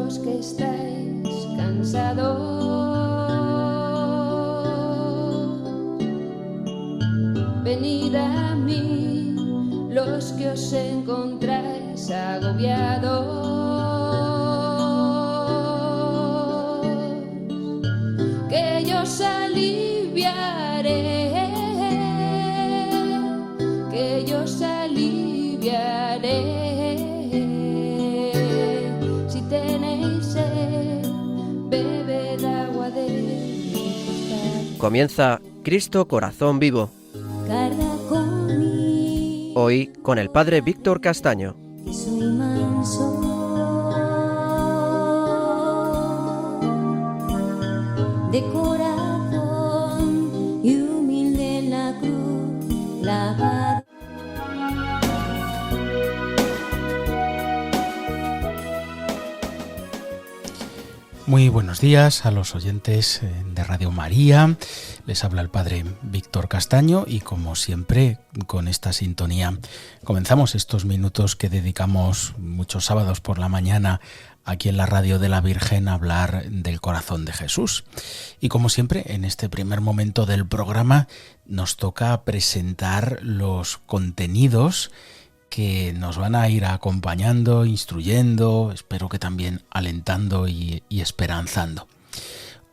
los que estáis cansados, venid a mí, los que os encontráis agobiados, que yo os aliviaré, que yo os aliviaré. Si tenéis sed, bebed agua de mi costado. Comienza Cristo Corazón Vivo. Carga conmigo, Hoy con el Padre Víctor Castaño. que soy manso, de corazón y humilde en la cruz clavado. Muy buenos días a los oyentes de Radio María. Les habla el Padre Víctor Castaño y, como siempre, con esta sintonía comenzamos estos minutos que dedicamos muchos sábados por la mañana aquí en la Radio de la Virgen a hablar del corazón de Jesús. Y como siempre, en este primer momento del programa nos toca presentar los contenidos que nos van a ir acompañando, instruyendo, espero que también alentando y esperanzando.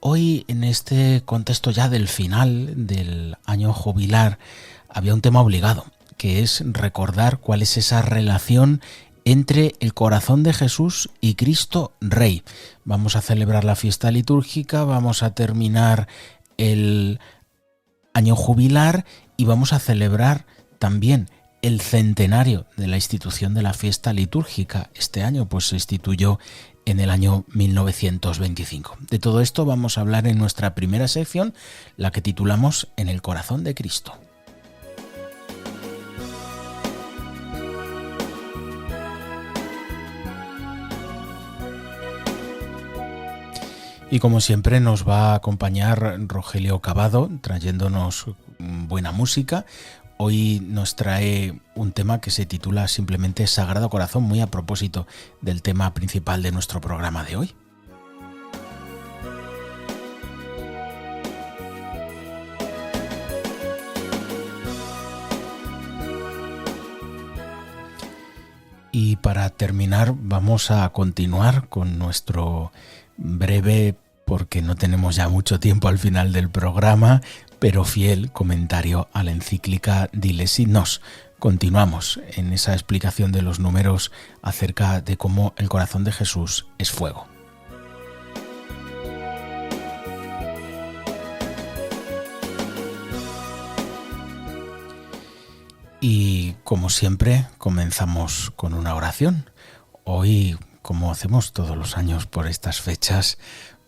Hoy, en este contexto ya del final del año jubilar, había un tema obligado, que es recordar cuál es esa relación entre el corazón de Jesús y Cristo Rey. Vamos a celebrar la fiesta litúrgica, vamos a terminar el año jubilar y vamos a celebrar también el centenario de la institución de la fiesta litúrgica. Este año pues se instituyó en el año 1925. De todo esto vamos a hablar en nuestra primera sección, la que titulamos En el corazón de Cristo. Y como siempre nos va a acompañar Rogelio Cavado trayéndonos buena música. Hoy nos trae un tema que se titula simplemente Sagrado Corazón, muy a propósito del tema principal de nuestro programa de hoy. Y para terminar vamos a continuar con nuestro breve, porque no tenemos ya mucho tiempo al final del programa, pero fiel comentario a la encíclica Diles si nos. Continuamos en esa explicación de los números acerca de cómo el corazón de Jesús es fuego. Y como siempre comenzamos con una oración. Hoy, como hacemos todos los años por estas fechas,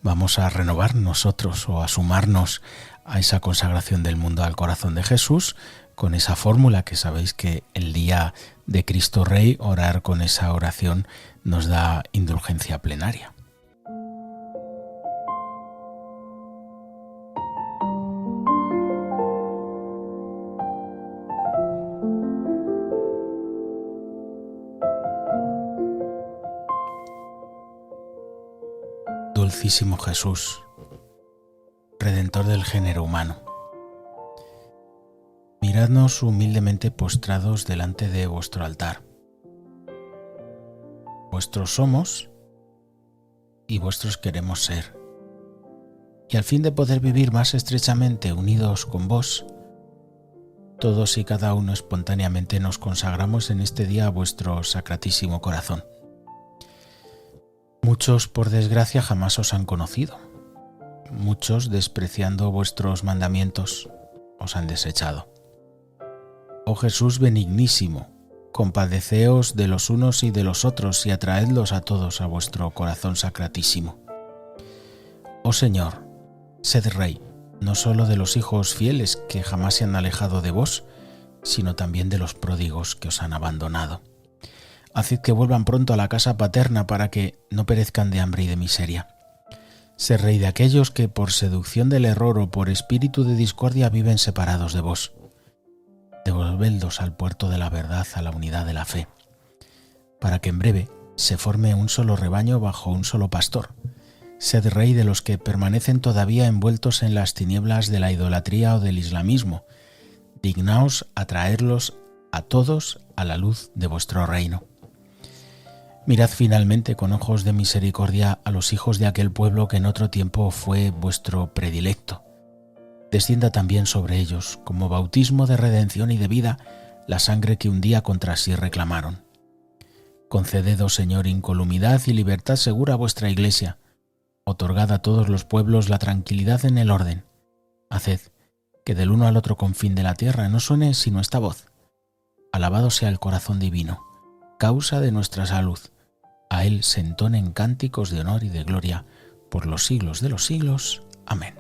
vamos a renovar nosotros o a sumarnos a esa consagración del mundo al corazón de Jesús, con esa fórmula que sabéis que el día de Cristo Rey, orar con esa oración nos da indulgencia plenaria. Dulcísimo Jesús, Redentor del género humano, miradnos humildemente postrados delante de vuestro altar. Vuestros somos y vuestros queremos ser. Y al fin de poder vivir más estrechamente unidos con vos, todos y cada uno espontáneamente nos consagramos en este día a vuestro sacratísimo corazón. Muchos, por desgracia, jamás os han conocido. Muchos, despreciando vuestros mandamientos, os han desechado. Oh Jesús benignísimo, compadeceos de los unos y de los otros y atraedlos a todos a vuestro corazón sacratísimo. Oh Señor, sed Rey, no solo de los hijos fieles que jamás se han alejado de vos, sino también de los pródigos que os han abandonado. Haced que vuelvan pronto a la casa paterna para que no perezcan de hambre y de miseria. Sed Rey de aquellos que por seducción del error o por espíritu de discordia viven separados de vos. Devolvedlos al puerto de la verdad, a la unidad de la fe, para que en breve se forme un solo rebaño bajo un solo pastor. Sed rey de los que permanecen todavía envueltos en las tinieblas de la idolatría o del islamismo. Dignaos atraerlos a todos a la luz de vuestro reino. Mirad finalmente con ojos de misericordia a los hijos de aquel pueblo que en otro tiempo fue vuestro predilecto. Descienda también sobre ellos, como bautismo de redención y de vida, la sangre que un día contra sí reclamaron. Conceded, oh Señor, incolumidad y libertad segura a vuestra Iglesia. Otorgad a todos los pueblos la tranquilidad en el orden. Haced que del uno al otro confín de la tierra no suene sino esta voz. Alabado sea el corazón divino, causa de nuestra salud. A él se entonen cánticos de honor y de gloria por los siglos de los siglos. Amén.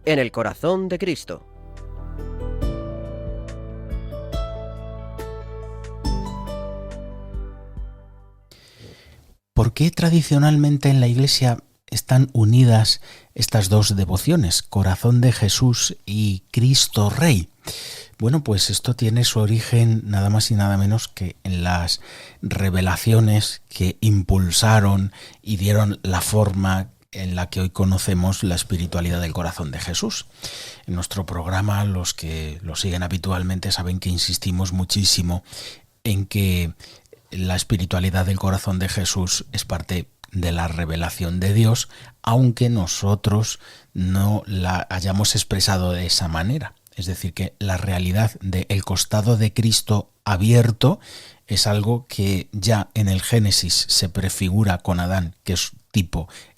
En el corazón de Cristo. ¿Por qué tradicionalmente en la Iglesia están unidas estas dos devociones, Corazón de Jesús y Cristo Rey? Bueno, pues esto tiene su origen nada más y nada menos que en las revelaciones que impulsaron y dieron la forma en la que hoy conocemos la espiritualidad del corazón de Jesús. En nuestro programa, los que lo siguen habitualmente saben que insistimos muchísimo en que la espiritualidad del corazón de Jesús es parte de la revelación de Dios, aunque nosotros no la hayamos expresado de esa manera. Es decir, que la realidad del costado de Cristo abierto es algo que ya en el Génesis se prefigura con Adán, que es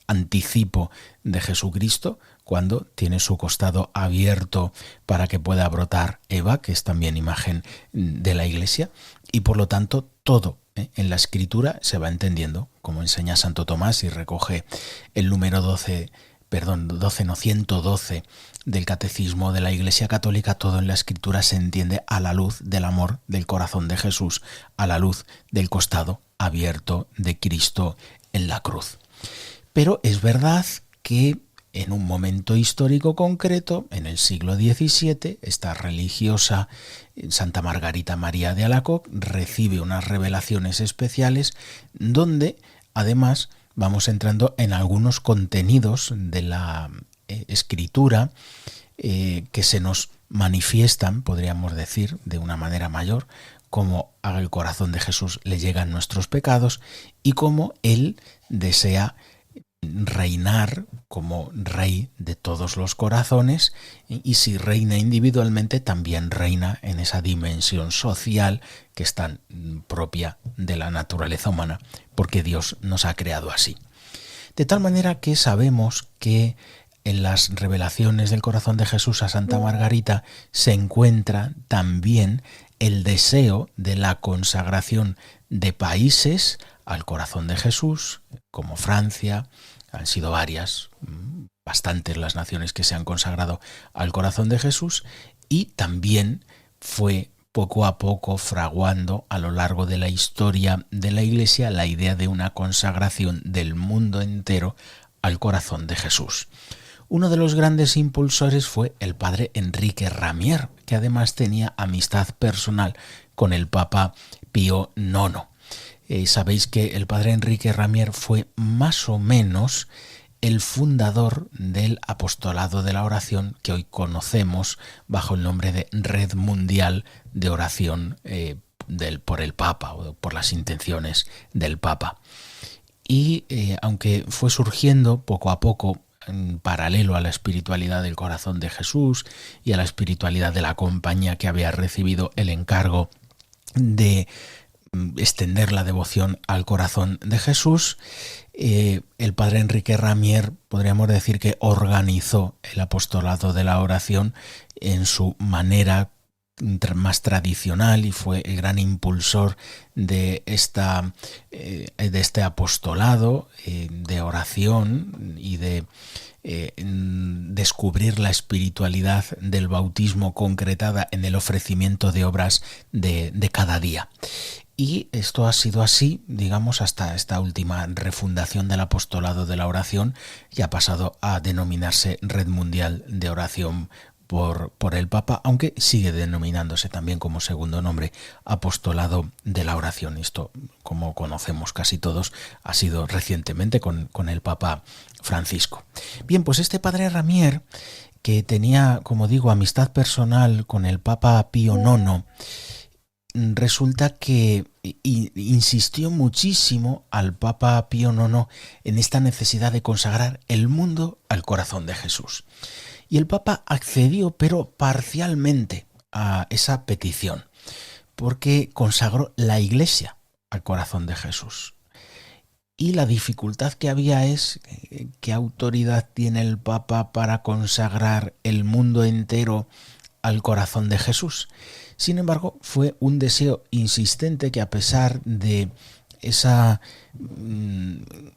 anticipo de Jesucristo, cuando tiene su costado abierto para que pueda brotar Eva, que es también imagen de la Iglesia, y por lo tanto todo en la Escritura se va entendiendo, como enseña Santo Tomás y recoge el número 112 del Catecismo de la Iglesia Católica. Todo en la Escritura se entiende a la luz del amor del corazón de Jesús, a la luz del costado abierto de Cristo en la cruz. Pero es verdad que en un momento histórico concreto, en el siglo XVII, esta religiosa Santa Margarita María de Alacoque recibe unas revelaciones especiales donde además vamos entrando en algunos contenidos de la Escritura que se nos manifiestan, podríamos decir, de una manera mayor, cómo al corazón de Jesús le llegan nuestros pecados y cómo Él desea reinar como rey de todos los corazones, y si reina individualmente también reina en esa dimensión social que es tan propia de la naturaleza humana, porque Dios nos ha creado así. De tal manera que sabemos que en las revelaciones del corazón de Jesús a Santa Margarita se encuentra también el deseo de la consagración de países al corazón de Jesús, como Francia. Han sido varias, bastantes las naciones que se han consagrado al corazón de Jesús, y también fue poco a poco fraguando a lo largo de la historia de la Iglesia la idea de una consagración del mundo entero al corazón de Jesús. Uno de los grandes impulsores fue el padre Enrique Ramier, que además tenía amistad personal con el Papa Pío IX. Sabéis que el padre Enrique Ramier fue más o menos el fundador del apostolado de la oración que hoy conocemos bajo el nombre de Red Mundial de Oración por el Papa o por las intenciones del Papa. Y aunque fue surgiendo poco a poco en paralelo a la espiritualidad del corazón de Jesús y a la espiritualidad de la compañía que había recibido el encargo de extender la devoción al corazón de Jesús, el padre Enrique Ramier podríamos decir que organizó el apostolado de la oración en su manera más tradicional y fue el gran impulsor de este apostolado de oración y de descubrir la espiritualidad del bautismo concretada en el ofrecimiento de obras de cada día. Y esto ha sido así, digamos, hasta esta última refundación del apostolado de la oración, y ha pasado a denominarse Red Mundial de Oración por el Papa, aunque sigue denominándose también como segundo nombre Apostolado de la Oración. Esto, como conocemos casi todos, ha sido recientemente con el Papa Francisco. Bien, pues este padre Ramier, que tenía, como digo, amistad personal con el Papa Pío IX, resulta que insistió muchísimo al Papa Pío IX en esta necesidad de consagrar el mundo al corazón de Jesús. Y el Papa accedió, pero parcialmente, a esa petición, porque consagró la Iglesia al corazón de Jesús. Y la dificultad que había es qué autoridad tiene el Papa para consagrar el mundo entero al corazón de Jesús. Sin embargo, fue un deseo insistente que, a pesar de esa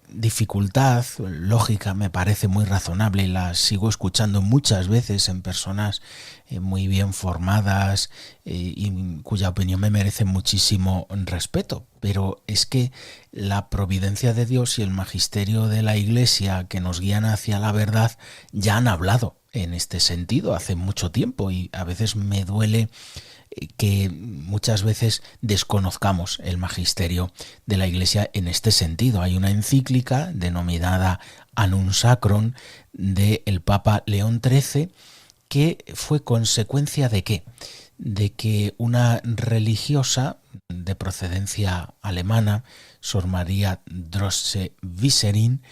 dificultad lógica, me parece muy razonable y la sigo escuchando muchas veces en personas muy bien formadas y cuya opinión me merece muchísimo respeto, pero es que la providencia de Dios y el magisterio de la Iglesia que nos guían hacia la verdad ya han hablado en este sentido hace mucho tiempo, y a veces me duele que muchas veces desconozcamos el magisterio de la Iglesia en este sentido. Hay una encíclica denominada Annum Sacrum del Papa León XIII, que fue consecuencia ¿de qué? De que una religiosa de procedencia alemana, Sor María Droste-Viserin,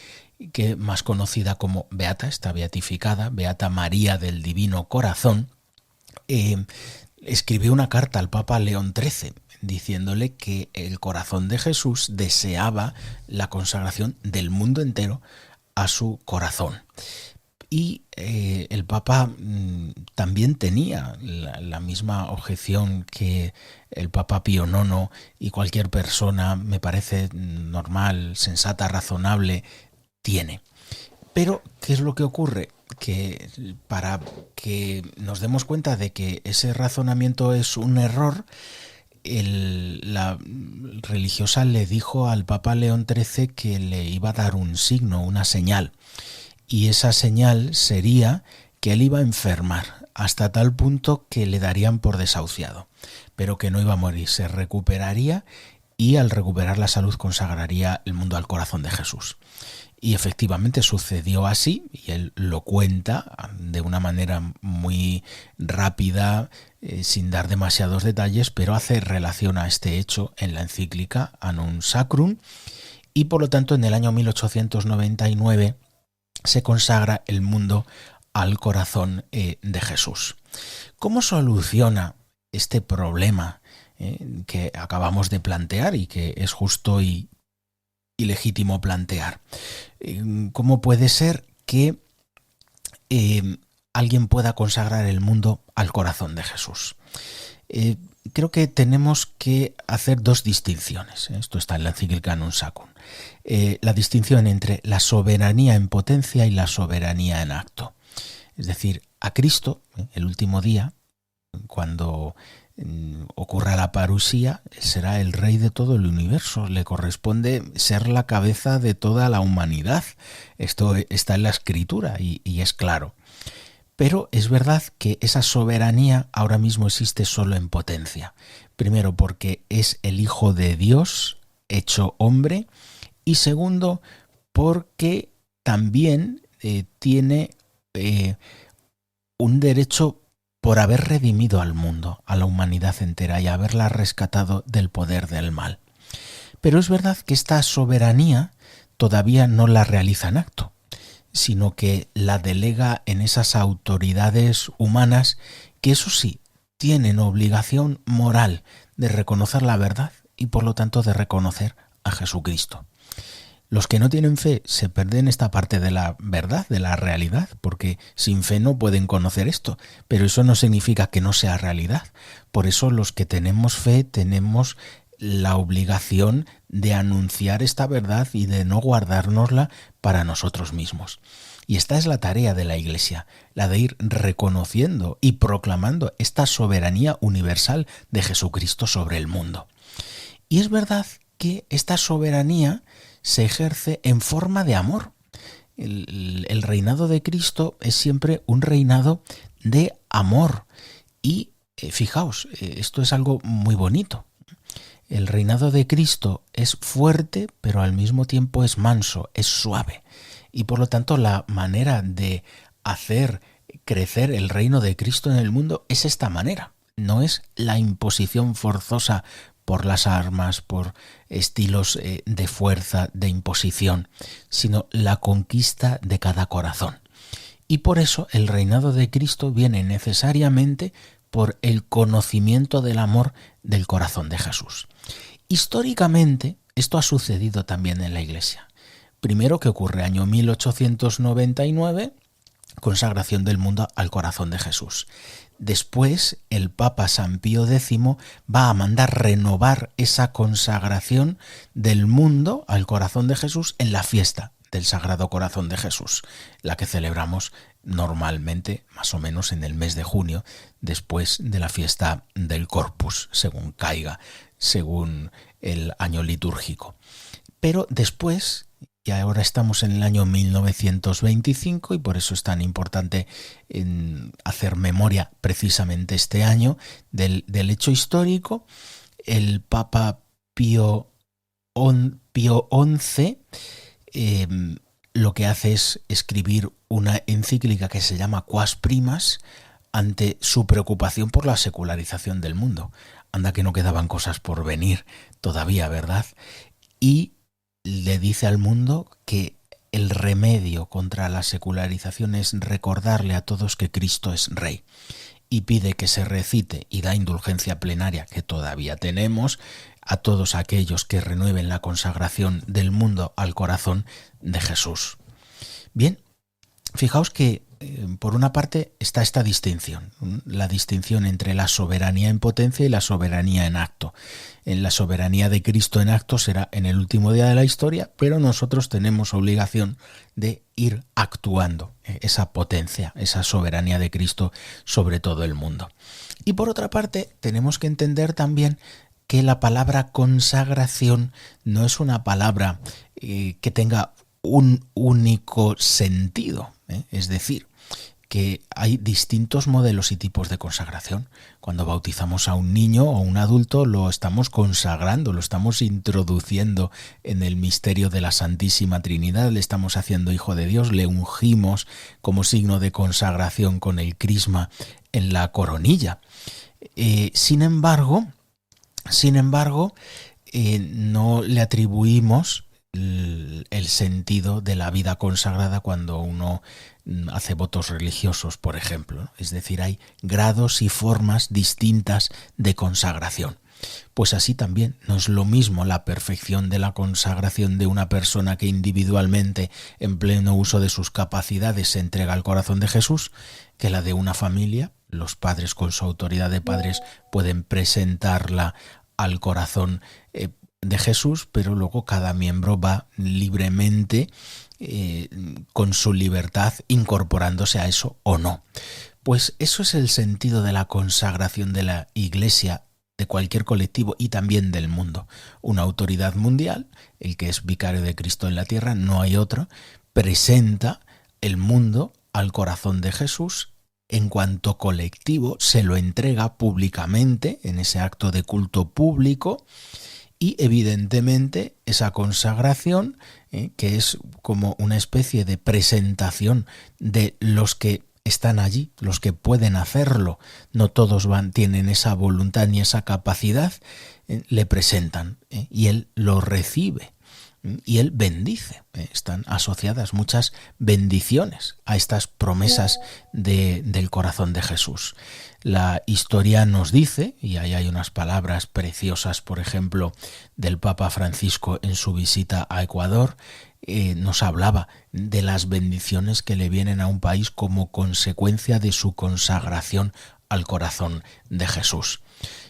que más conocida como Beata, está beatificada, Beata María del Divino Corazón, escribió una carta al Papa León XIII diciéndole que el corazón de Jesús deseaba la consagración del mundo entero a su corazón. Y el Papa también tenía la misma objeción que el Papa Pío IX, y cualquier persona, me parece normal, sensata, razonable, tiene. Pero, ¿qué es lo que ocurre? Que para que nos demos cuenta de que ese razonamiento es un error, la religiosa le dijo al Papa León XIII que le iba a dar un signo, una señal, y esa señal sería que él iba a enfermar hasta tal punto que le darían por desahuciado, pero que no iba a morir, se recuperaría, y al recuperar la salud consagraría el mundo al corazón de Jesús. Y efectivamente sucedió así, y él lo cuenta de una manera muy rápida, sin dar demasiados detalles, pero hace relación a este hecho en la encíclica Annum Sacrum, y por lo tanto en el año 1899 se consagra el mundo al corazón de Jesús. ¿Cómo soluciona este problema que acabamos de plantear y que es justo y legítimo plantear? ¿Cómo puede ser que alguien pueda consagrar el mundo al corazón de Jesús? Creo que tenemos que hacer dos distinciones. Esto está en la encíclica Annum Sacrum. La distinción entre la soberanía en potencia y la soberanía en acto. Es decir, a Cristo, el último día, cuando ocurra la parusía, será el rey de todo el universo, le corresponde ser la cabeza de toda la humanidad. Esto está en la Escritura y es claro. Pero es verdad que esa soberanía ahora mismo existe solo en potencia. Primero, porque es el Hijo de Dios hecho hombre, y segundo, porque también tiene un derecho por haber redimido al mundo, a la humanidad entera, y haberla rescatado del poder del mal. Pero es verdad que esta soberanía todavía no la realiza en acto, sino que la delega en esas autoridades humanas que, eso sí, tienen obligación moral de reconocer la verdad y por lo tanto de reconocer a Jesucristo. Los que no tienen fe se pierden esta parte de la verdad, de la realidad, porque sin fe no pueden conocer esto, pero eso no significa que no sea realidad. Por eso los que tenemos fe tenemos la obligación de anunciar esta verdad y de no guardárnosla para nosotros mismos. Y esta es la tarea de la Iglesia, la de ir reconociendo y proclamando esta soberanía universal de Jesucristo sobre el mundo. Y es verdad que esta soberanía se ejerce en forma de amor. El reinado de Cristo es siempre un reinado de amor. Y fijaos, esto es algo muy bonito. El reinado de Cristo es fuerte, pero al mismo tiempo es manso, es suave. Y por lo tanto la manera de hacer crecer el reino de Cristo en el mundo es esta manera. No es la imposición forzosa por las armas, por estilos de fuerza, de imposición, sino la conquista de cada corazón. Y por eso el reinado de Cristo viene necesariamente por el conocimiento del amor del corazón de Jesús. Históricamente, esto ha sucedido también en la Iglesia. Primero, que ocurre año 1899, consagración del mundo al corazón de Jesús. Después, el Papa San Pío X va a mandar renovar esa consagración del mundo al corazón de Jesús en la fiesta del Sagrado Corazón de Jesús, la que celebramos normalmente más o menos en el mes de junio, después de la fiesta del Corpus, según caiga, según el año litúrgico. Pero después, y ahora estamos en el año 1925, y por eso es tan importante hacer memoria precisamente este año del hecho histórico, el Papa Pío XI lo que hace es escribir una encíclica que se llama Quas Primas ante su preocupación por la secularización del mundo. Anda que no quedaban cosas por venir todavía, ¿verdad? Y le dice al mundo que el remedio contra la secularización es recordarle a todos que Cristo es Rey. Y pide que se recite y da indulgencia plenaria, que todavía tenemos, a todos aquellos que renueven la consagración del mundo al corazón de Jesús. Bien, fijaos que por una parte está esta distinción, la distinción entre la soberanía en potencia y la soberanía en acto. En la soberanía de Cristo en acto será en el último día de la historia, pero nosotros tenemos obligación de ir actuando esa potencia, esa soberanía de Cristo sobre todo el mundo. Y por otra parte, tenemos que entender también que la palabra consagración no es una palabra que tenga un único sentido, es decir, que hay distintos modelos y tipos de consagración. Cuando bautizamos a un niño o un adulto, lo estamos consagrando, lo estamos introduciendo en el misterio de la Santísima Trinidad, le estamos haciendo hijo de Dios, le ungimos como signo de consagración con el crisma en la coronilla. Sin embargo, no le atribuimos el sentido de la vida consagrada cuando uno hace votos religiosos, por ejemplo. Es decir, hay grados y formas distintas de consagración. Pues así también no es lo mismo la perfección de la consagración de una persona que individualmente, en pleno uso de sus capacidades, se entrega al corazón de Jesús, que la de una familia. Los padres, con su autoridad de padres, pueden presentarla al corazón de Jesús, pero luego cada miembro va libremente con su libertad incorporándose a eso o no. Pues eso es el sentido de la consagración de la Iglesia, de cualquier colectivo y también del mundo. Una autoridad mundial, el que es vicario de Cristo en la tierra, no hay otro, presenta el mundo al corazón de Jesús. En cuanto colectivo, se lo entrega públicamente en ese acto de culto público. Y evidentemente esa consagración, que es como una especie de presentación de los que están allí, los que pueden hacerlo, no todos tienen esa voluntad ni esa capacidad, le presentan y él lo recibe y él bendice. Están asociadas muchas bendiciones a estas promesas del corazón de Jesús. La historia nos dice, y ahí hay unas palabras preciosas, por ejemplo, del Papa Francisco en su visita a Ecuador, nos hablaba de las bendiciones que le vienen a un país como consecuencia de su consagración al corazón de Jesús.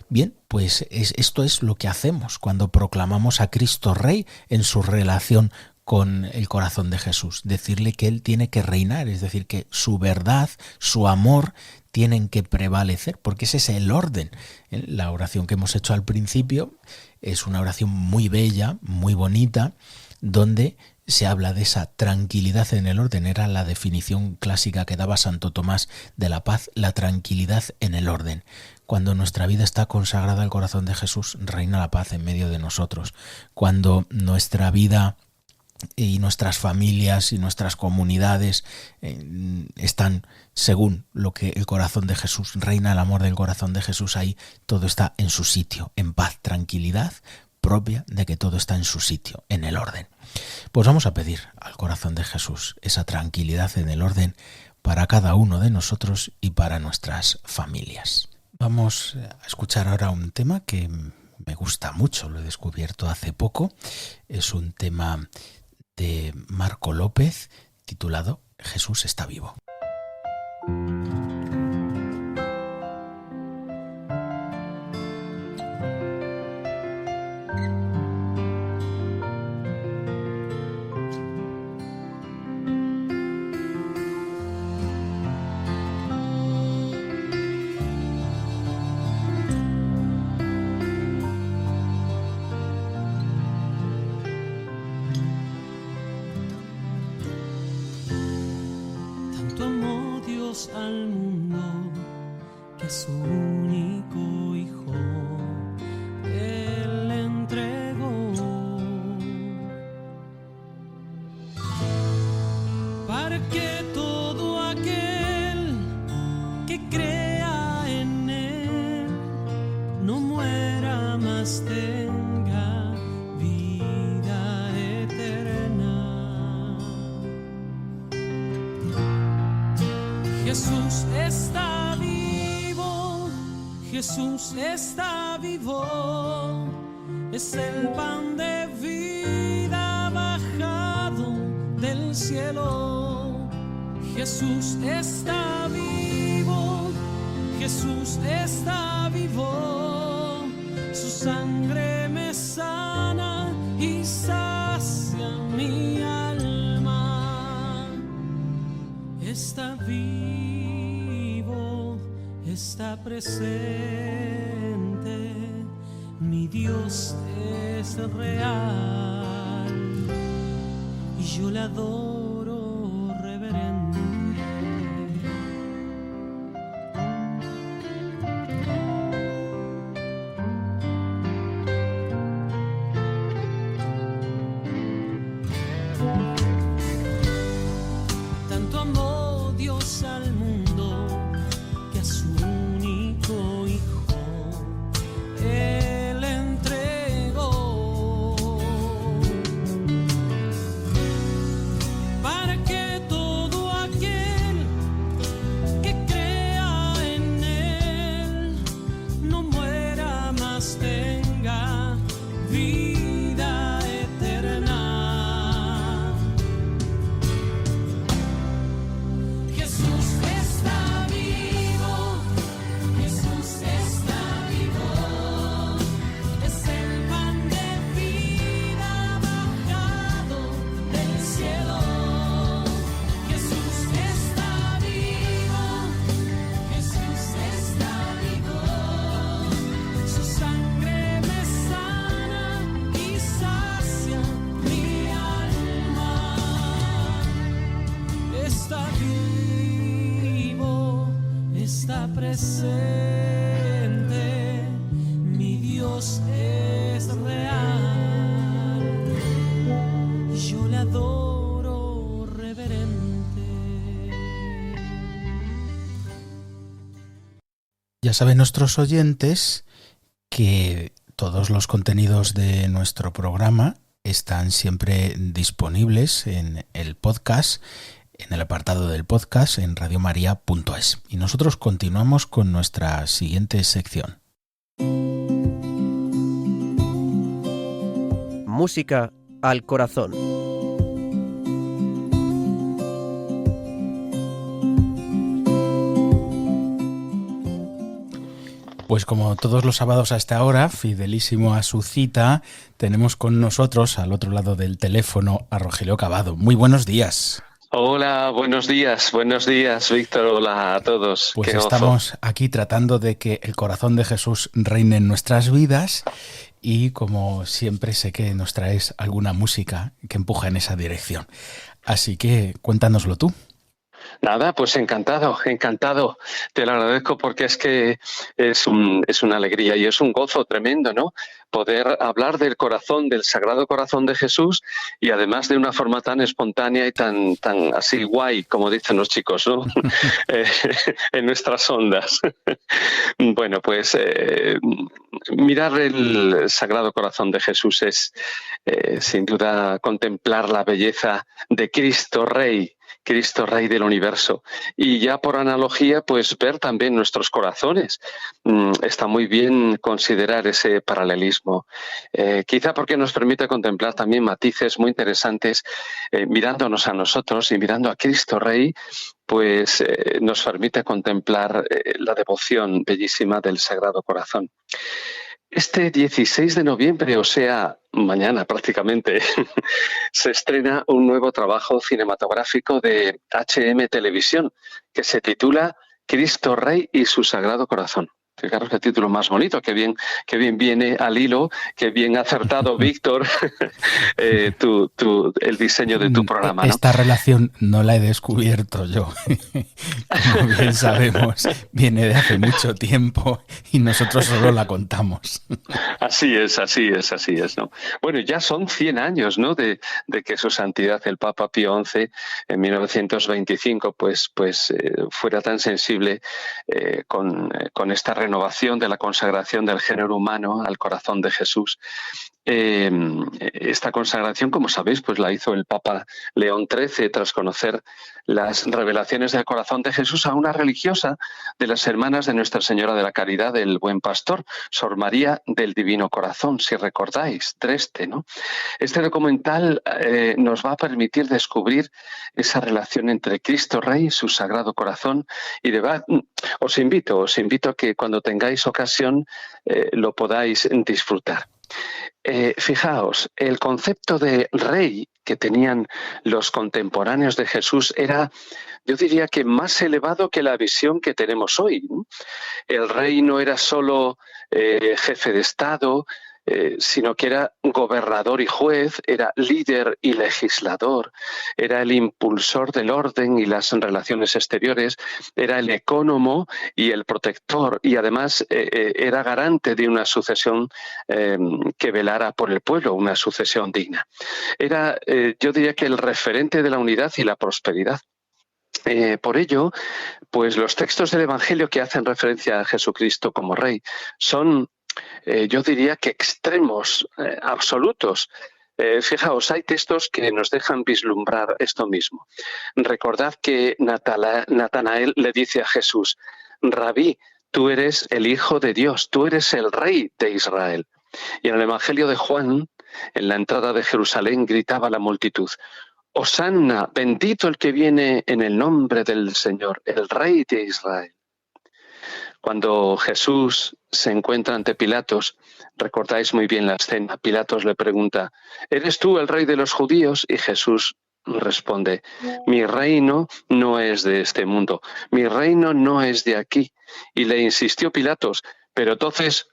Bien, pues esto es lo que hacemos cuando proclamamos a Cristo Rey en su relación con el corazón de Jesús. Decirle que Él tiene que reinar, es decir, que su verdad, su amor tienen que prevalecer, porque ese es el orden. La oración que hemos hecho al principio es una oración muy bella, muy bonita, donde se habla de esa tranquilidad en el orden. Era la definición clásica que daba Santo Tomás de la paz, la tranquilidad en el orden. Cuando nuestra vida está consagrada al corazón de Jesús, reina la paz en medio de nosotros. Cuando nuestra vida y nuestras familias y nuestras comunidades están según lo que el corazón de Jesús, reina el amor del corazón de Jesús, ahí todo está en su sitio, en paz, tranquilidad propia de que todo está en su sitio, en el orden. Pues vamos a pedir al corazón de Jesús esa tranquilidad en el orden para cada uno de nosotros y para nuestras familias. Vamos a escuchar ahora un tema que me gusta mucho, lo he descubierto hace poco. Es un tema de Marco López titulado Jesús está vivo. Al mundo que su único Hijo Él entregó para que todo aquel que crea en Él no muera, mas tenga vida eterna. Jesús está vivo, Jesús está vivo, es el pan de vida bajado del cielo. Jesús está vivo, Jesús está vivo, su sangre me sana y sacia mi alma. Está vivo, está presente, mi Dios es real y yo le adoro reverente. Tanto amó Dios al mundo que a su único Hijo Él entregó, para que todo aquel que crea en Él no muera, mas tenga vida eterna. Jesús está vivo, Jesús está vivo, es el pan de vida bajado del cielo. Jesús está vivo, Jesús está vivo, su sangre me sana y sacia mi alma. Está vivo, está presente, mi Dios es real, yo le adoro reverente. Ya saben nuestros oyentes que todos los contenidos de nuestro programa están siempre disponibles en el podcast en el apartado del podcast en radiomaria.es. Y nosotros continuamos con nuestra siguiente sección. Música al corazón. Pues como todos los sábados a esta hora, fidelísimo a su cita, tenemos con nosotros al otro lado del teléfono a Rogelio Cavado. Muy buenos días. Hola, buenos días, Víctor, hola a todos. Pues estamos aquí tratando de que el corazón de Jesús reine en nuestras vidas y como siempre sé que nos traes alguna música que empuja en esa dirección. Así que cuéntanoslo tú. Nada, pues encantado, te lo agradezco porque es que es una alegría y es un gozo tremendo, ¿no? Poder hablar del corazón, del Sagrado Corazón de Jesús y además de una forma tan espontánea y tan así guay, como dicen los chicos, ¿no? En nuestras ondas. Bueno, pues mirar el Sagrado Corazón de Jesús es sin duda contemplar la belleza de Cristo Rey del universo. Y ya por analogía, pues ver también nuestros corazones. Está muy bien considerar ese paralelismo. Quizá porque nos permite contemplar también matices muy interesantes, mirándonos a nosotros y mirando a Cristo Rey, pues nos permite contemplar la devoción bellísima del Sagrado Corazón. Este 16 de noviembre, o sea, mañana prácticamente, se estrena un nuevo trabajo cinematográfico de HM Televisión que se titula Cristo Rey y su Sagrado Corazón. Fijaros qué título más bonito, qué bien viene al hilo, qué bien acertado, Víctor, el diseño de tu programa, ¿no? Esta relación no la he descubierto yo. Como bien sabemos, viene de hace mucho tiempo y nosotros solo la contamos. Así es, ¿no? Bueno, ya son 100 años, ¿no? De que su santidad, el Papa Pío XI, en 1925, pues fuera tan sensible con esta renovación de la consagración del género humano al corazón de Jesús. Esta consagración, como sabéis, pues la hizo el Papa León XIII tras conocer las revelaciones del corazón de Jesús a una religiosa de las hermanas de Nuestra Señora de la Caridad del Buen Pastor, Sor María del Divino Corazón, si recordáis, Dresde, ¿no? Este documental nos va a permitir descubrir esa relación entre Cristo Rey y su Sagrado Corazón y de verdad os invito a que cuando tengáis ocasión lo podáis disfrutar. Fijaos, el concepto de rey que tenían los contemporáneos de Jesús era, yo diría que más elevado que la visión que tenemos hoy, ¿no? El rey no era solo jefe de Estado, sino que era gobernador y juez, era líder y legislador, era el impulsor del orden y las relaciones exteriores, era el ecónomo y el protector, y además era garante de una sucesión que velara por el pueblo, una sucesión digna. Era, yo diría que el referente de la unidad y la prosperidad. Por ello, pues los textos del Evangelio que hacen referencia a Jesucristo como Rey son, yo diría que extremos absolutos. Fijaos, hay textos que nos dejan vislumbrar esto mismo. Recordad que Natanael le dice a Jesús: Rabí, tú eres el Hijo de Dios, tú eres el Rey de Israel. Y en el Evangelio de Juan, en la entrada de Jerusalén, gritaba la multitud: Hosanna, bendito el que viene en el nombre del Señor, el Rey de Israel. Cuando Jesús se encuentra ante Pilatos, recordáis muy bien la escena, Pilatos le pregunta: ¿eres tú el rey de los judíos? Y Jesús responde: mi reino no es de este mundo, mi reino no es de aquí. Y le insistió Pilatos: pero entonces,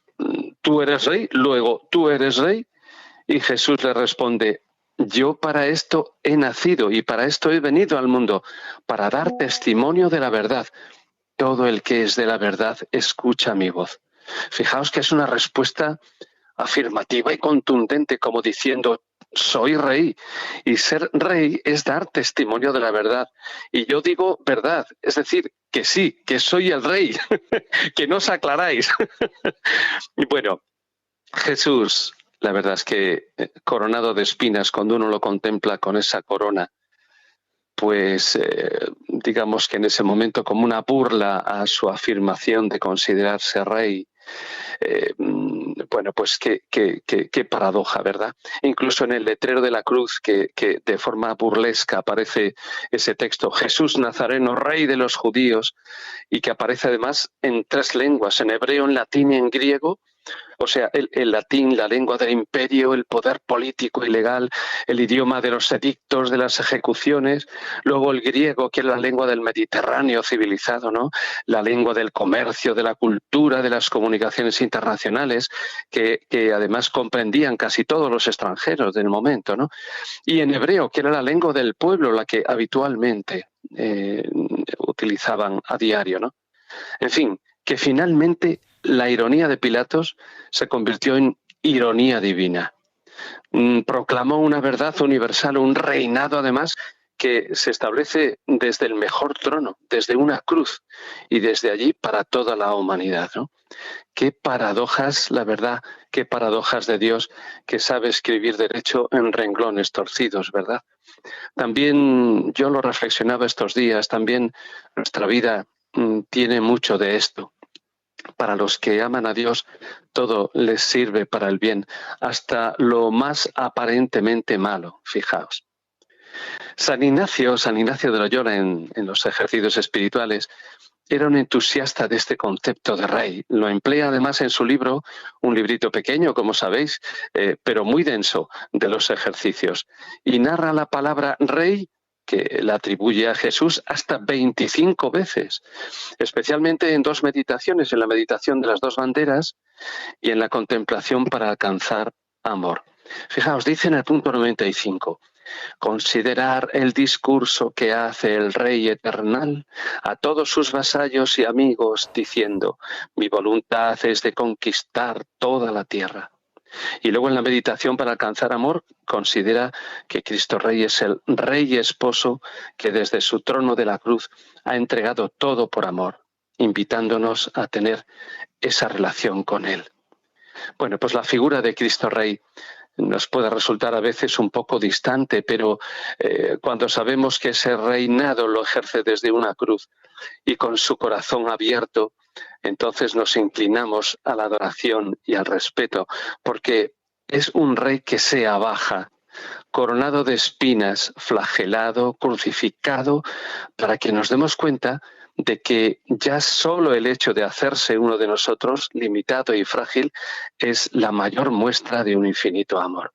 ¿tú eres rey? Luego, ¿tú eres rey? Y Jesús le responde: yo para esto he nacido y para esto he venido al mundo, para dar testimonio de la verdad. Todo el que es de la verdad escucha mi voz. Fijaos que es una respuesta afirmativa y contundente, como diciendo: soy rey, y ser rey es dar testimonio de la verdad. Y yo digo verdad, es decir, que sí, que soy el rey, que no os aclaráis. Y bueno, Jesús, la verdad es que coronado de espinas, cuando uno lo contempla con esa corona, pues digamos que en ese momento como una burla a su afirmación de considerarse rey. Bueno, pues qué paradoja, ¿verdad? Incluso en el letrero de la cruz, que de forma burlesca aparece ese texto, Jesús Nazareno, rey de los judíos, y que aparece además en 3 lenguas, en hebreo, en latín y en griego. O sea, el latín, la lengua del imperio, el poder político y legal, el idioma de los edictos, de las ejecuciones, luego el griego, que es la lengua del Mediterráneo civilizado, ¿no? La lengua del comercio, de la cultura, de las comunicaciones internacionales, que además comprendían casi todos los extranjeros del momento, ¿no? Y en hebreo, que era la lengua del pueblo, la que habitualmente utilizaban a diario, ¿no? En fin, que finalmente la ironía de Pilatos se convirtió en ironía divina. Proclamó una verdad universal, un reinado además que se establece desde el mejor trono, desde una cruz, y desde allí para toda la humanidad, ¿no? Qué paradojas, la verdad, qué paradojas de Dios que sabe escribir derecho en renglones torcidos, ¿verdad? También yo lo reflexionaba estos días, también nuestra vida tiene mucho de esto. Para los que aman a Dios, todo les sirve para el bien, hasta lo más aparentemente malo, fijaos. San Ignacio de Loyola, en los ejercicios espirituales, era un entusiasta de este concepto de rey. Lo emplea además en su libro, un librito pequeño, como sabéis, pero muy denso, de los ejercicios. Y narra la palabra rey, que la atribuye a Jesús, hasta 25 veces, especialmente en 2 meditaciones, en la meditación de las 2 banderas y en la contemplación para alcanzar amor. Fijaos, dice en el punto 95, considerar el discurso que hace el Rey Eternal a todos sus vasallos y amigos, diciendo, mi voluntad es de conquistar toda la tierra. Y luego en la meditación para alcanzar amor, considera que Cristo Rey es el Rey esposo que desde su trono de la cruz ha entregado todo por amor, invitándonos a tener esa relación con Él. Bueno, pues la figura de Cristo Rey nos puede resultar a veces un poco distante, pero cuando sabemos que ese reinado lo ejerce desde una cruz y con su corazón abierto, entonces nos inclinamos a la adoración y al respeto, porque es un rey que se abaja, coronado de espinas, flagelado, crucificado, para que nos demos cuenta de que ya solo el hecho de hacerse uno de nosotros, limitado y frágil, es la mayor muestra de un infinito amor.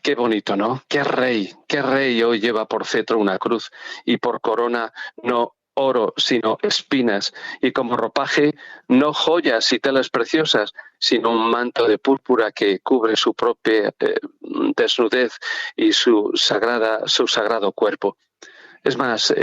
Qué bonito, ¿no? Qué rey hoy lleva por cetro una cruz y por corona no oro, sino espinas, y como ropaje no joyas y telas preciosas, sino un manto de púrpura que cubre su propia desnudez y su sagrado cuerpo. Es más,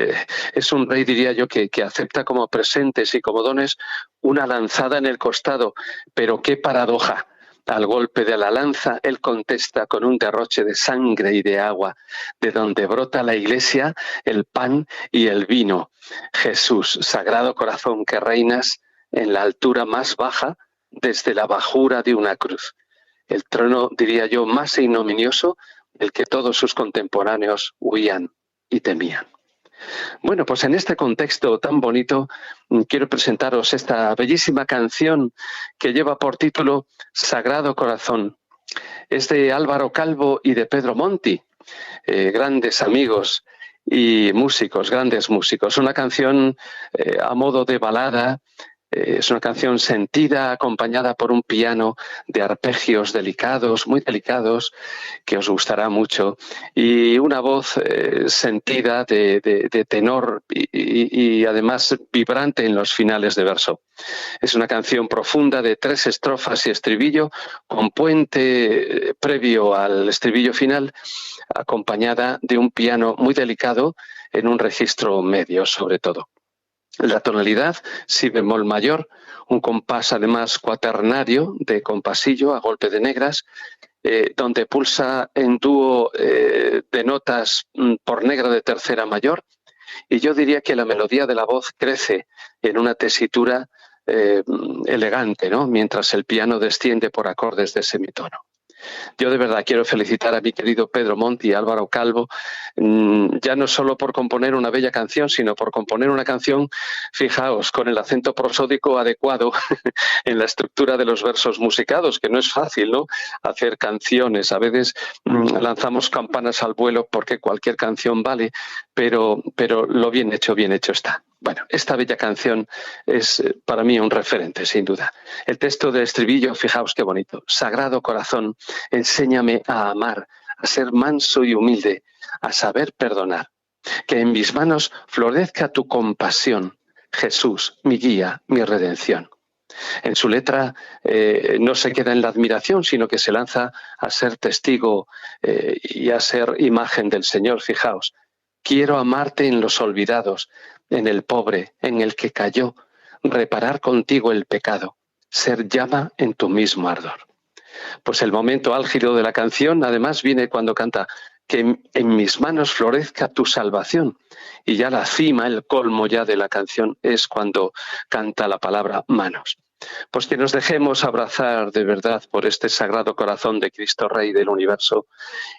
es un rey, diría yo, que acepta como presentes y como dones una lanzada en el costado, pero qué paradoja. Al golpe de la lanza, él contesta con un derroche de sangre y de agua, de donde brota la Iglesia, el pan y el vino. Jesús, Sagrado Corazón, que reinas en la altura más baja, desde la bajura de una cruz. El trono, diría yo, más ignominioso del que todos sus contemporáneos huían y temían. Bueno, pues en este contexto tan bonito quiero presentaros esta bellísima canción que lleva por título Sagrado Corazón. Es de Álvaro Calvo y de Pedro Monti, grandes amigos y músicos, grandes músicos. Una canción a modo de balada. Es una canción sentida, acompañada por un piano de arpegios delicados, muy delicados, que os gustará mucho, y una voz sentida de tenor y además vibrante en los finales de verso. Es una canción profunda de 3 estrofas y estribillo, con puente previo al estribillo final, acompañada de un piano muy delicado en un registro medio, sobre todo. La tonalidad, si bemol mayor, un compás además cuaternario de compasillo a golpe de negras, donde pulsa en dúo de notas por negra de tercera mayor, y yo diría que la melodía de la voz crece en una tesitura elegante, ¿no? Mientras el piano desciende por acordes de semitono. Yo de verdad quiero felicitar a mi querido Pedro Monti y Álvaro Calvo, ya no solo por componer una bella canción, sino por componer una canción, fijaos, con el acento prosódico adecuado en la estructura de los versos musicados, que no es fácil, ¿no? Hacer canciones. A veces lanzamos campanas al vuelo porque cualquier canción vale, pero lo bien hecho está. Bueno, esta bella canción es para mí un referente, sin duda. El texto del estribillo, fijaos qué bonito. Sagrado corazón, enséñame a amar, a ser manso y humilde, a saber perdonar. Que en mis manos florezca tu compasión, Jesús, mi guía, mi redención. En su letra no se queda en la admiración, sino que se lanza a ser testigo y a ser imagen del Señor. Fijaos, quiero amarte en los olvidados, en el pobre, en el que cayó, reparar contigo el pecado, ser llama en tu mismo ardor. Pues el momento álgido de la canción, además, viene cuando canta que en mis manos florezca tu salvación. Y ya la cima, el colmo ya de la canción es cuando canta la palabra manos. Pues que nos dejemos abrazar de verdad por este sagrado corazón de Cristo Rey del universo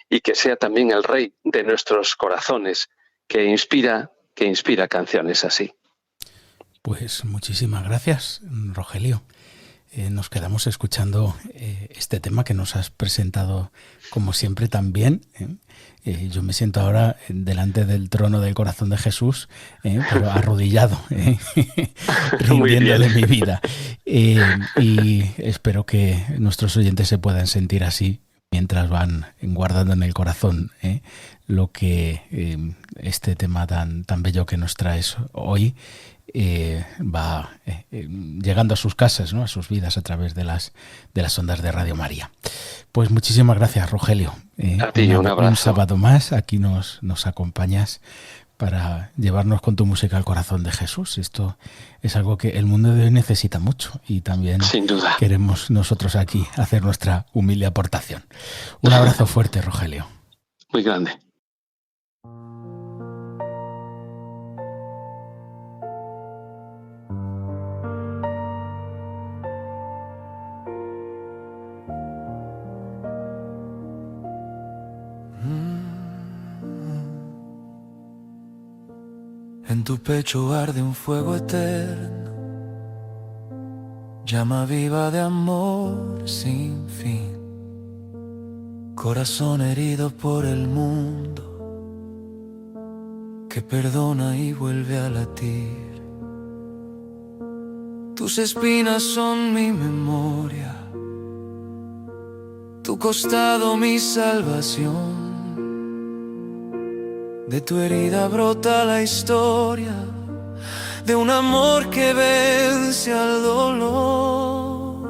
y que sea también el Rey de nuestros corazones, que inspira canciones así. Pues muchísimas gracias, Rogelio. Nos quedamos escuchando este tema que nos has presentado como siempre tan bien. Yo me siento ahora delante del trono del corazón de Jesús, pero arrodillado, rindiéndole mi vida. Y espero que nuestros oyentes se puedan sentir así mientras van guardando en el corazón lo que este tema tan bello que nos traes hoy va llegando a sus casas, ¿no? A sus vidas a través de las ondas de Radio María. Pues muchísimas gracias, Rogelio. A ti, un abrazo. Un sábado más, aquí nos acompañas para llevarnos con tu música al corazón de Jesús. Esto es algo que el mundo de hoy necesita mucho y también sin duda queremos nosotros aquí hacer nuestra humilde aportación. Un abrazo fuerte, Rogelio. Muy grande. En tu pecho arde un fuego eterno, llama viva de amor sin fin. Corazón herido por el mundo, que perdona y vuelve a latir. Tus espinas son mi memoria, tu costado mi salvación. De tu herida brota la historia de un amor que vence al dolor.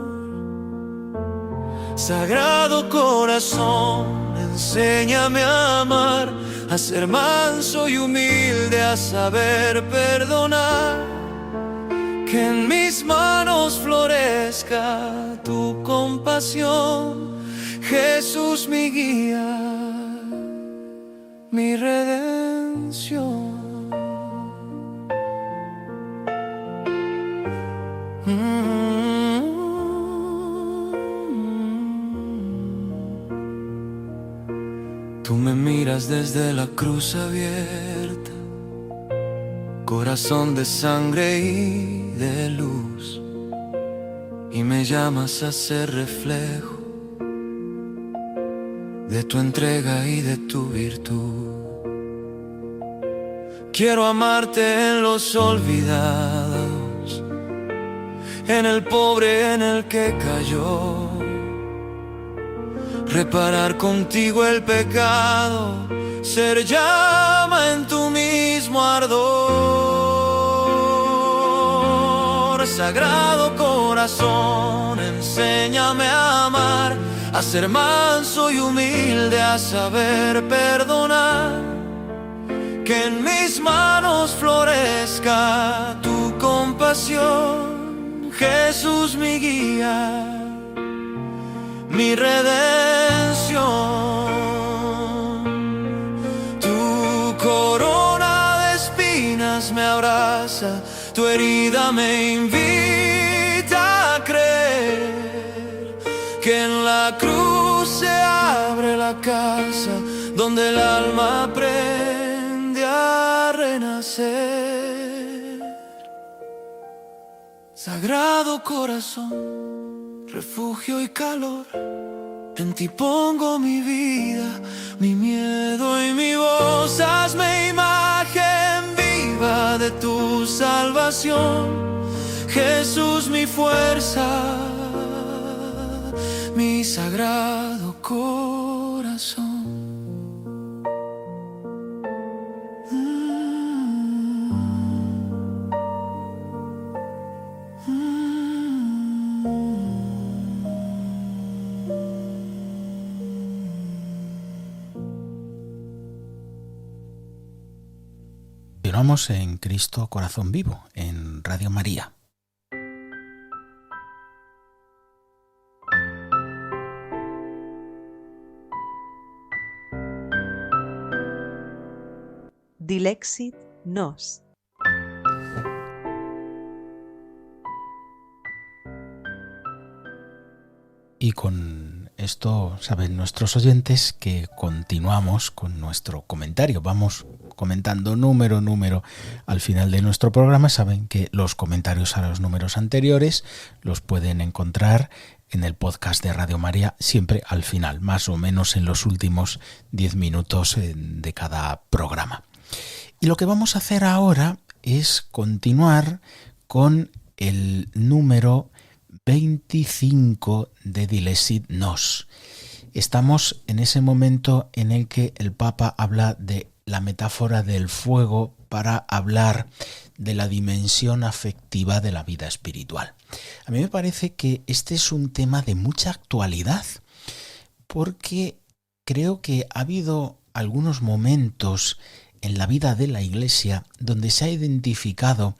Sagrado corazón, enséñame a amar, a ser manso y humilde, a saber perdonar. Que en mis manos florezca tu compasión, Jesús mi guía, mi redención. Tú me miras desde la cruz abierta, corazón de sangre y de luz, y me llamas a ser reflejo de tu entrega y de tu virtud. Quiero amarte en los olvidados, en el pobre en el que cayó, reparar contigo el pecado, ser llama en tu mismo ardor. Sagrado corazón, enséñame a amar, a ser manso y humilde, a saber perdonar. Que en mis manos florezca tu compasión, Jesús mi guía, mi redención. Tu corona de espinas me abraza, tu herida me invita a creer que en la cruz se abre la casa donde el alma aprende a renacer. Sagrado corazón, refugio y calor, en ti pongo mi vida, mi miedo y mi voz. Hazme imagen viva de tu salvación, Jesús mi fuerza, mi sagrado corazón. Continuamos en Cristo Corazón Vivo, en Radio María. Dilexit nos. Y con esto saben nuestros oyentes que continuamos con nuestro comentario. Vamos comentando número al final de nuestro programa. Saben que los comentarios a los números anteriores los pueden encontrar en el podcast de Radio María, siempre al final, más o menos en los últimos 10 minutos de cada programa. Y lo que vamos a hacer ahora es continuar con el número 25 de Dilexit nos. Estamos en ese momento en el que el Papa habla de la metáfora del fuego para hablar de la dimensión afectiva de la vida espiritual. A mí me parece que este es un tema de mucha actualidad, porque creo que ha habido algunos momentos en la vida de la Iglesia donde se ha identificado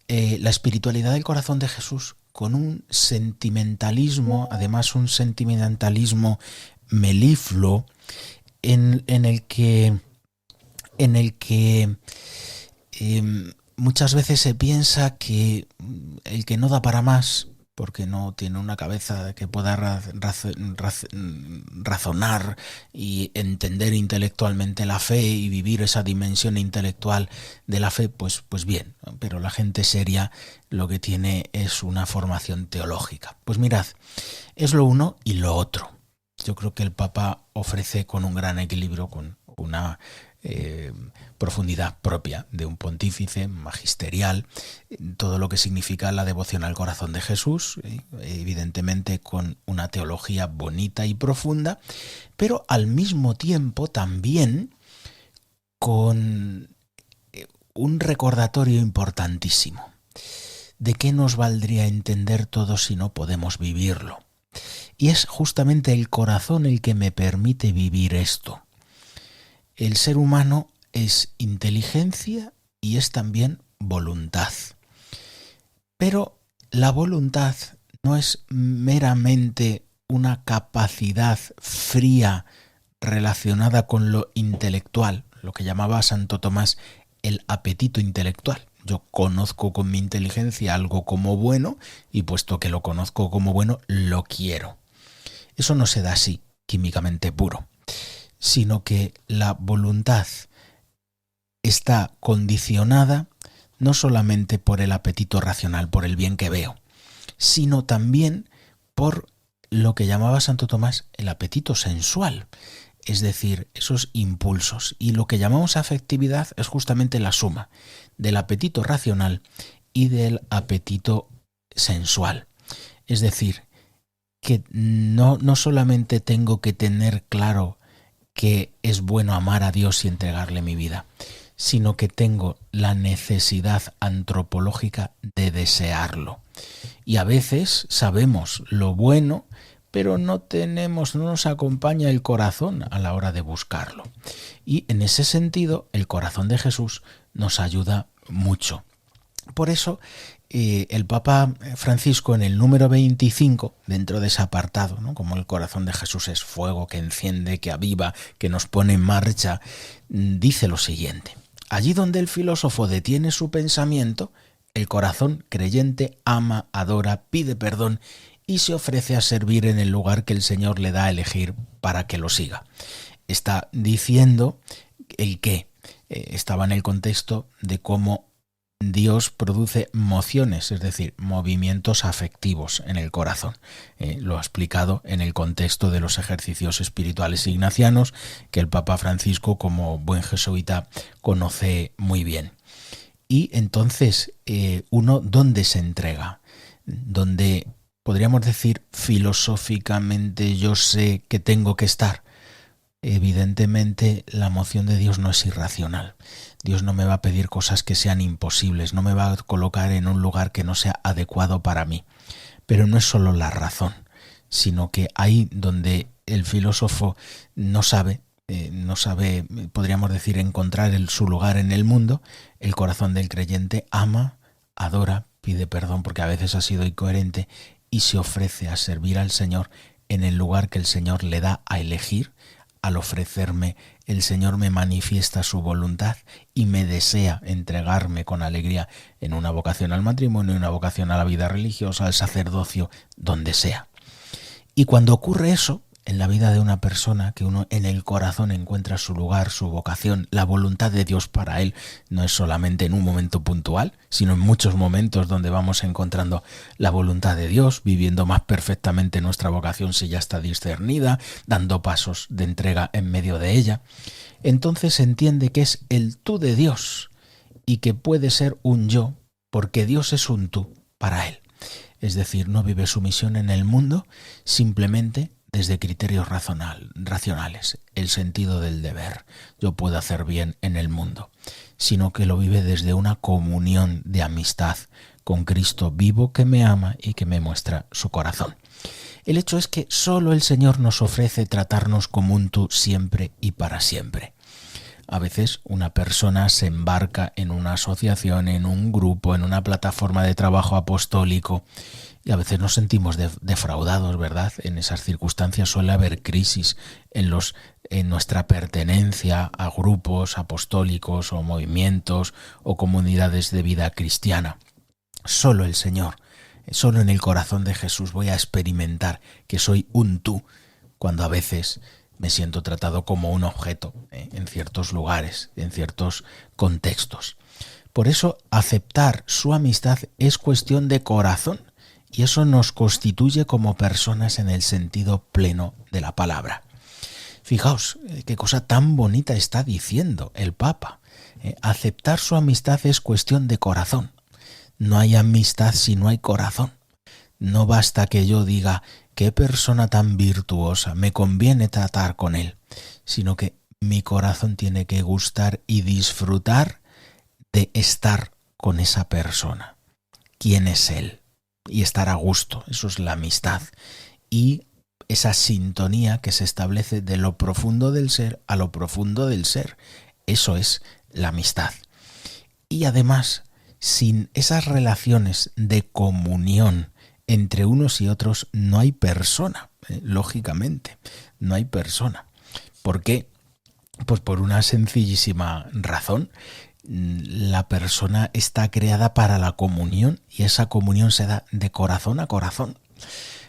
la espiritualidad del corazón de Jesús con un sentimentalismo, además un sentimentalismo melifluo, en el que muchas veces se piensa que el que no da para más, porque no tiene una cabeza que pueda razonar y entender intelectualmente la fe y vivir esa dimensión intelectual de la fe, pues bien, pero la gente seria lo que tiene es una formación teológica. Pues mirad, es lo uno y lo otro. Yo creo que el Papa ofrece con un gran equilibrio, con una profundidad propia de un pontífice magisterial, todo lo que significa la devoción al corazón de Jesús, evidentemente con una teología bonita y profunda, pero al mismo tiempo también con un recordatorio importantísimo. ¿De qué nos valdría entender todo si no podemos vivirlo? Y es justamente el corazón el que me permite vivir esto. El ser humano es inteligencia y es también voluntad. Pero la voluntad no es meramente una capacidad fría relacionada con lo intelectual, lo que llamaba Santo Tomás el apetito intelectual. Yo conozco con mi inteligencia algo como bueno y puesto que lo conozco como bueno, lo quiero. Eso no se da así, químicamente puro, sino que la voluntad está condicionada no solamente por el apetito racional, por el bien que veo, sino también por lo que llamaba Santo Tomás el apetito sensual, es decir, esos impulsos. Y lo que llamamos afectividad es justamente la suma del apetito racional y del apetito sensual. Es decir, que no solamente tengo que tener claro que es bueno amar a Dios y entregarle mi vida, sino que tengo la necesidad antropológica de desearlo. Y a veces sabemos lo bueno, pero no nos acompaña el corazón a la hora de buscarlo. Y en ese sentido, el corazón de Jesús nos ayuda mucho. Por eso, el Papa Francisco en el número 25, dentro de ese apartado, ¿no?, como el corazón de Jesús es fuego que enciende, que aviva, que nos pone en marcha, dice lo siguiente: allí donde el filósofo detiene su pensamiento, el corazón creyente ama, adora, pide perdón y se ofrece a servir en el lugar que el Señor le da a elegir para que lo siga. Está diciendo el qué. Estaba en el contexto de cómo Dios produce mociones, es decir, movimientos afectivos en el corazón. Lo ha explicado en el contexto de los ejercicios espirituales ignacianos, que el Papa Francisco, como buen jesuita, conoce muy bien. Y entonces, uno, ¿dónde se entrega? Donde podríamos decir filosóficamente yo sé que tengo que estar. Evidentemente la moción de Dios no es irracional. Dios no me va a pedir cosas que sean imposibles, no me va a colocar en un lugar que no sea adecuado para mí. Pero no es solo la razón, sino que ahí donde el filósofo no sabe, podríamos decir, encontrar su lugar en el mundo, el corazón del creyente ama, adora, pide perdón porque a veces ha sido incoherente y se ofrece a servir al Señor en el lugar que el Señor le da a elegir. Al ofrecerme, el Señor me manifiesta su voluntad y me desea entregarme con alegría en una vocación al matrimonio, en una vocación a la vida religiosa, al sacerdocio, donde sea. Y cuando ocurre eso en la vida de una persona, que uno en el corazón encuentra su lugar, su vocación, la voluntad de Dios para él, no es solamente en un momento puntual, sino en muchos momentos donde vamos encontrando la voluntad de Dios, viviendo más perfectamente nuestra vocación si ya está discernida, dando pasos de entrega en medio de ella. Entonces se entiende que es el tú de Dios y que puede ser un yo, porque Dios es un tú para él. Es decir, no vive su misión en el mundo simplemente desde criterios racionales, el sentido del deber, yo puedo hacer bien en el mundo, sino que lo vive desde una comunión de amistad con Cristo vivo que me ama y que me muestra su corazón. El hecho es que solo el Señor nos ofrece tratarnos como un tú siempre y para siempre. A veces una persona se embarca en una asociación, en un grupo, en una plataforma de trabajo apostólico y a veces nos sentimos defraudados, ¿verdad? En esas circunstancias suele haber crisis en nuestra pertenencia a grupos apostólicos o movimientos o comunidades de vida cristiana. Solo el Señor, solo en el corazón de Jesús voy a experimentar que soy un tú, cuando a veces me siento tratado como un objeto en ciertos lugares, en ciertos contextos. Por eso aceptar su amistad es cuestión de corazón y eso nos constituye como personas en el sentido pleno de la palabra. Fijaos qué cosa tan bonita está diciendo el Papa. Aceptar su amistad es cuestión de corazón. No hay amistad si no hay corazón. No basta que yo diga qué persona tan virtuosa, me conviene tratar con él, sino que mi corazón tiene que gustar y disfrutar de estar con esa persona. ¿Quién es él? Y estar a gusto, eso es la amistad. Y esa sintonía que se establece de lo profundo del ser a lo profundo del ser, eso es la amistad. Y además, sin esas relaciones de comunión entre unos y otros no hay persona, lógicamente, no hay persona. ¿Por qué? Pues por una sencillísima razón. La persona está creada para la comunión y esa comunión se da de corazón a corazón.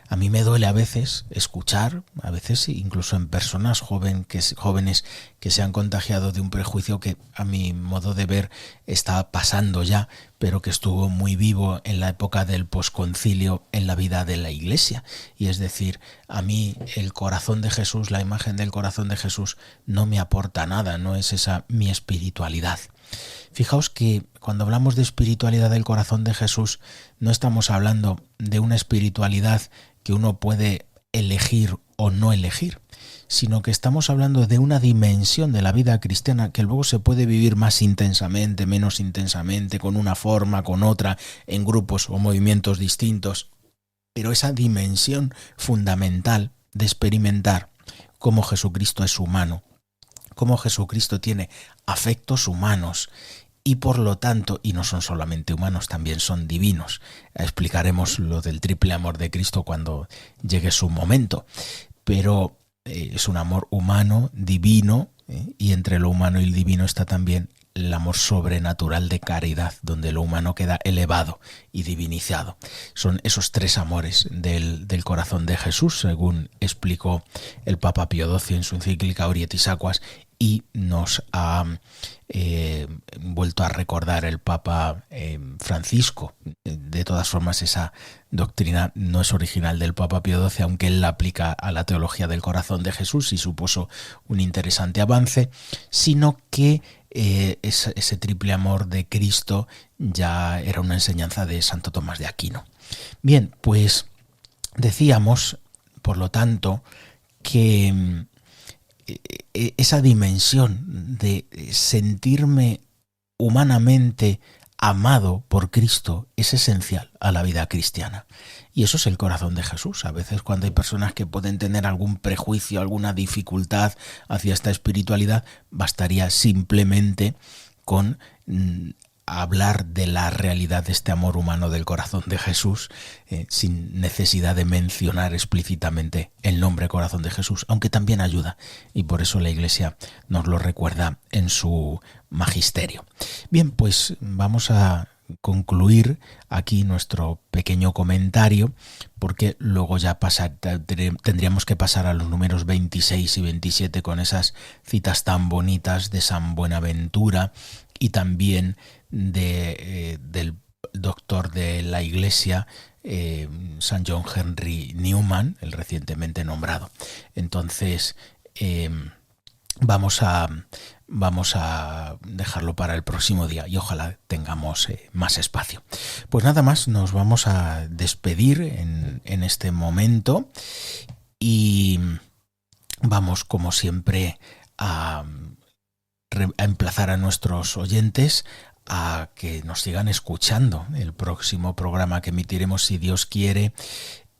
A mí me duele a veces escuchar, a veces incluso en personas jóvenes que se han contagiado de un prejuicio que a mi modo de ver está pasando ya, pero que estuvo muy vivo en la época del posconcilio en la vida de la Iglesia. Y es decir, a mí el corazón de Jesús, la imagen del corazón de Jesús no me aporta nada, no es esa mi espiritualidad. Fijaos que cuando hablamos de espiritualidad del corazón de Jesús, no estamos hablando de una espiritualidad que uno puede elegir o no elegir, sino que estamos hablando de una dimensión de la vida cristiana que luego se puede vivir más intensamente, menos intensamente, con una forma, con otra, en grupos o movimientos distintos. Pero esa dimensión fundamental de experimentar cómo Jesucristo es humano, cómo Jesucristo tiene afectos humanos y por lo tanto, y no son solamente humanos, también son divinos. Explicaremos lo del triple amor de Cristo cuando llegue su momento, pero es un amor humano, divino, y entre lo humano y el divino está también el amor sobrenatural de caridad, donde lo humano queda elevado y divinizado. Son esos tres amores del corazón de Jesús, según explicó el Papa Pío XII en su encíclica Orietis Aquas, y nos ha vuelto a recordar el Papa Francisco. De todas formas, esa doctrina no es original del Papa Pío XII, aunque él la aplica a la teología del corazón de Jesús y supuso un interesante avance, sino que ese triple amor de Cristo ya era una enseñanza de Santo Tomás de Aquino. Bien, pues decíamos, por lo tanto, que esa dimensión de sentirme humanamente amado por Cristo es esencial a la vida cristiana. Y eso es el corazón de Jesús. A veces cuando hay personas que pueden tener algún prejuicio, alguna dificultad hacia esta espiritualidad, bastaría simplemente con hablar de la realidad de este amor humano del corazón de Jesús, sin necesidad de mencionar explícitamente el nombre corazón de Jesús, aunque también ayuda, y por eso la Iglesia nos lo recuerda en su magisterio. Bien, pues vamos a concluir aquí nuestro pequeño comentario, porque luego ya tendríamos que pasar a los números 26 y 27 con esas citas tan bonitas de San Buenaventura y también del doctor de la Iglesia, San John Henry Newman, el recientemente nombrado. Entonces, vamos a dejarlo para el próximo día y ojalá tengamos más espacio. Pues nada más, nos vamos a despedir en este momento y vamos, como siempre, a emplazar a nuestros oyentes a que nos sigan escuchando. El próximo programa que emitiremos, si Dios quiere,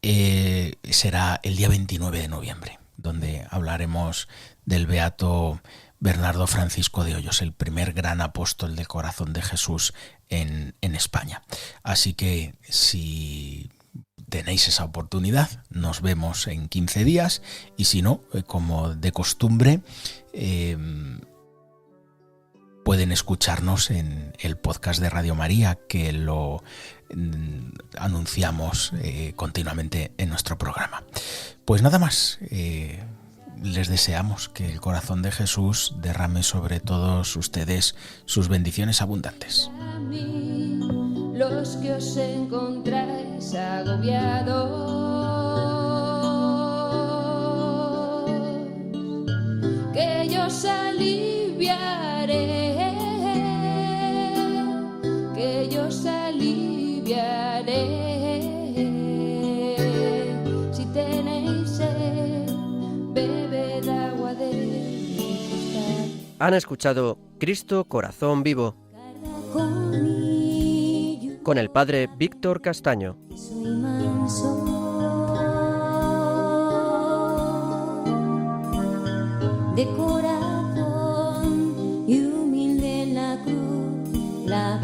será el día 29 de noviembre, donde hablaremos del beato Bernardo Francisco de Hoyos, el primer gran apóstol del corazón de Jesús en España. Así que si tenéis esa oportunidad, nos vemos en 15 días y si no, como de costumbre, pueden escucharnos en el podcast de Radio María, que lo anunciamos continuamente en nuestro programa. Pues nada más, les deseamos que el corazón de Jesús derrame sobre todos ustedes sus bendiciones abundantes. A mí, los que os encontráis agobiados, que yo os aliviaré. Que yo os aliviaré. Si tenéis sed, bebed agua del costal. Han escuchado Cristo Corazón Vivo con el padre Víctor Castaño. Soy manso, de corazón y humilde en la cruz, la